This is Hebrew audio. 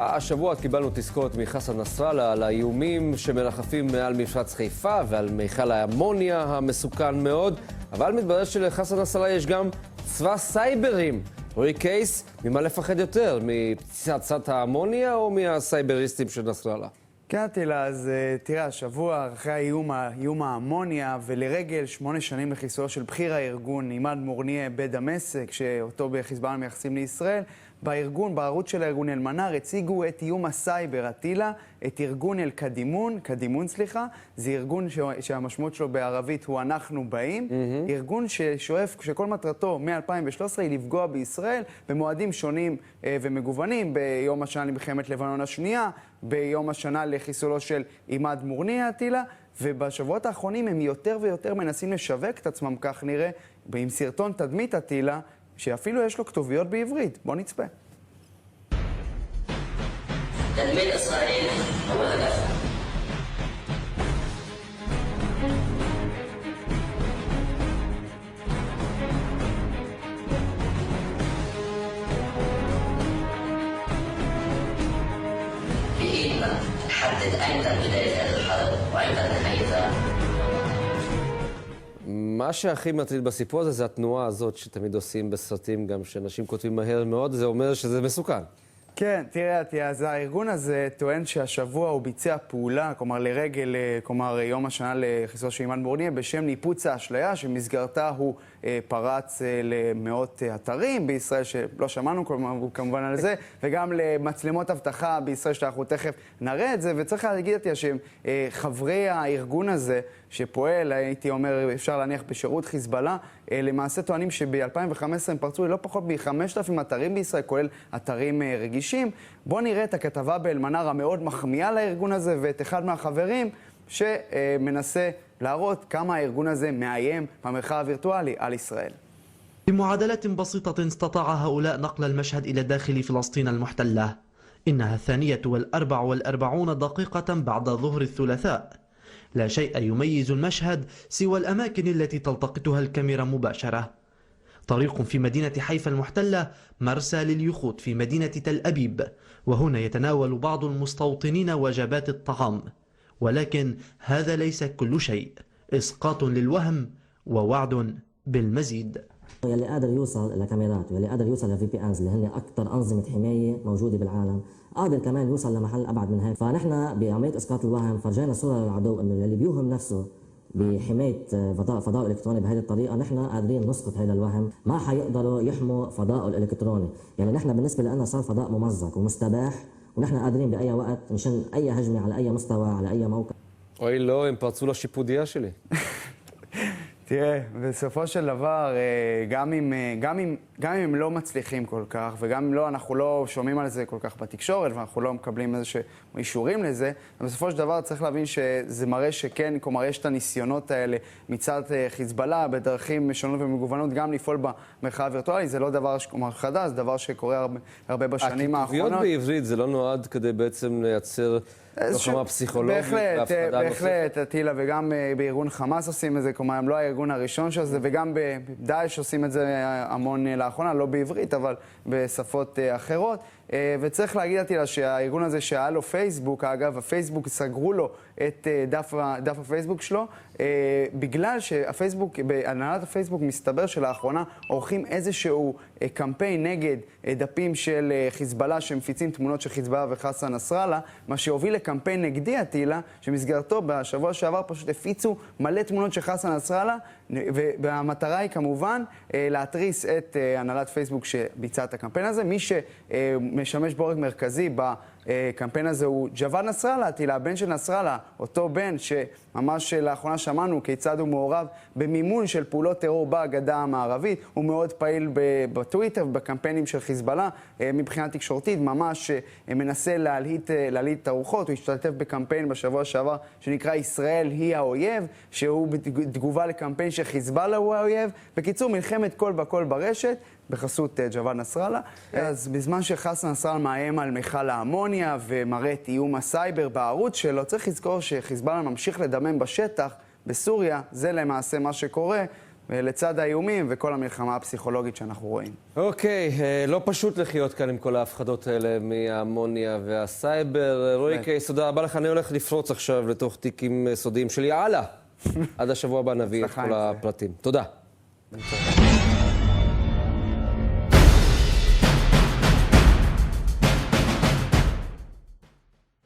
השבוע קיבלנו תזכורת מחסן נסראללה על האיומים שמרחפים מעל מפרץ חיפה ועל מיכל האמוניה המסוכן מאוד, אבל מתברר שלחסן נסראללה יש גם צבא סייברים. רועי קייס, ממה לפחד יותר? מפצצת האמוניה או מהסייבריסטים של נסראללה? כן, תהילה, אז תראה, השבוע אחרי איום האמוניה ולרגל 8 שנים לחיסולו של בכיר הארגון עימאד מורנייה בדמשק, שאותו בחיזבאללה מייחסים לישראל, בערוץ של הארגון אל-מנאר הציגו את איום הסייבר, הטילה, את ארגון אל-קדימון, זה ארגון שהמשמעות שלו בערבית הוא אנחנו באים, ארגון ששואף, שכל מטרתו מ-2013 היא לפגוע בישראל במועדים שונים ומגוונים, ביום השנה למלחמת לבנון השנייה, ביום השנה לחיסולו של עימאד מורנייה הטילה, ובשבועות האחרונים הם יותר ויותר מנסים לשווק את עצמם, כך נראה, עם סרטון תדמית הטילה, שאפילו יש לו כתוביות בעברית. בוא נצפה. تدمير إسرائيل هو هدفها. بإيدنا نحدد أيمتى بداية هذه الحرب وأيمتى نهايتها. מה שהכי מטריד בסיפור הזה זה התנועה הזאת שתמיד עושים בסרטים, גם שאנשים כותבים מהר מאוד, זה אומר שזה מסוכן. כן, תראה, אז הארגון הזה טוען שהשבוע הוא ביצע פעולה, כלומר לרגל, יום השנה לחיסולו של עימאד מורנייה, בשם ניפוץ האשליה, שמסגרתה הוא פרץ למאות אתרים בישראל, שלא שמענו כמובן על זה, וגם למצלמות אבטחה בישראל, שאנחנו תכף נראה את זה, וצריך להגיד אותי שחברי הארגון הזה, שפועל, הייתי אומר, אפשר להניח בשירות חיזבאללה, למעשה טוענים שב-2015 הם פרצו לא פחות מ-5,000 אתרים בישראל, כולל אתרים רגישים. בואו נראה את הכתבה באל-מנאר המאוד מחמיאה לארגון הזה, ואת אחד מהחברים שמנסה להראות כמה הארגון הזה מאיים במרחב הווירטואלי על ישראל. بمعادلة بسيطة استطاع هؤلاء نقل المشهد إلى داخل فلسطين المحتلة. إنها 42 دقيقة بعد ظهر الثلاثاء. لا شيء يميز المشهد سوى الأماكن التي تلتقطها الكاميرا مباشرة. طريق في مدينة حيفا المحتلة، مرسى لليخوت في مدينة تل أبيب، وهنا يتناول بعض المستوطنين وجبات الطعام. ولكن هذا ليس كل شيء، إسقاط للوهم ووعد بالمزيد. يلي قادر يوصل لكاميرات واللي قادر يوصل لفي بي انز اللي هن اكثر انظمه حمايه موجوده بالعالم، قادر كمان يوصل لمحل ابعد من هيك. فنحن بعمليه اسقاط الوهم فرجينا صوره للعدو انه اللي بيوهم نفسه بحمايه فضاء الالكتروني بهذه الطريقه، نحن قادرين نسقط هذا الوهم. ما حيقدروا يحموا فضاء الالكتروني، يعني نحن بالنسبه لنا صار فضاء ممزق ومستباح، ونحن قادرين باي وقت نشن اي هجمه على اي مستوى على اي موقع. אוי לא, הם פרצו לשיפודיה שלי. תראה, בסופו של דבר, גם אם הם לא מצליחים כל כך, וגם אם אנחנו לא שומעים על זה כל כך בתקשורת, ואנחנו לא מקבלים איזשהם אישורים לזה, בסופו של דבר צריך להבין שזה מראה שכן, כלומר, יש את הניסיונות האלה מצד חיזבאללה, בדרכים שונות ומגוונות, גם לפעול במרחב הווירטואלי. זה לא דבר חדש, זה דבר שקורה הרבה בשנים האחרונות. הכתוביות בעברית זה לא נועד כדי בעצם לייצר לוחמה פסיכולוגית והפחדה נוספת? בהחלט, הטילה, וגם בארגון חמאס עושים את זה, כלומר, הם לא הארגון הראשון של זה, וגם בדאעש עושים את זה המון לאחרונה, לא בעברית, אבל בשפות אחרות. וצריך להגיד הטילה שהארגון הזה שהיה לו פייסבוק, אגב, הפייסבוק סגרו לו את דף הפייסבוק שלו, בגלל שהפייסבוק, בהנהלת הפייסבוק מסתבר שלאחרונה עורכים איזשהו קמפיין נגד דפים של חיזבאללה שמפיצים תמונות של חיזבאללה וחסן נסראללה, מה שהוביל לקמפיין נגדי הטילה, שמסגרתו בשבוע שעבר פשוט הפיצו מלא תמונות של חסן נסראללה, והמטרה היא כמובן להתריס את הנהלת פייסבוק שביצע את הקמפיין הזה. מי שמשמש בורג מרכזי בקמפיין הזה הוא ג'וואד נסראללה, תהילה, הבן של נסראללה, אותו בן שממש לאחרונה שמענו כיצד הוא מעורב במימון של פעולות טרור בגדה המערבית. הוא מאוד פעיל בטוויטר ובקמפיינים של חיזבאללה מבחינה תקשורתית, ממש מנסה להלהיט את הרוחות. הוא השתתף בקמפיין בשבוע שעבר שנקרא ישראל היא האויב, שהוא בתגובה לקמפיין שחיזבאללה הוא האויב. בקיצור, מלחמת כל בכל ברשת בחסות ג'וואד נסראללה. אז בזמן שחסן נסראללה מאיים על מיכל האמוניה ומראה את איום הסייבר בערוץ שלו, צריך לזכור שחיזבאללה ממשיך לדמם בשטח בסוריה. זה למעשה מה שקורה. ולצד האיומים וכל המלחמה הפסיכולוגית שאנחנו רואים. אוקיי, לא פשוט לחיות כאן עם כל ההפחדות האלה מהאמוניה והסייבר. רועי קייס, תודה רבה לך. אני הולך לפרוץ עכשיו לתוך תיקים סודיים שלי. הלאה. עד השבוע הבא נביא את כל הפרטים. תודה.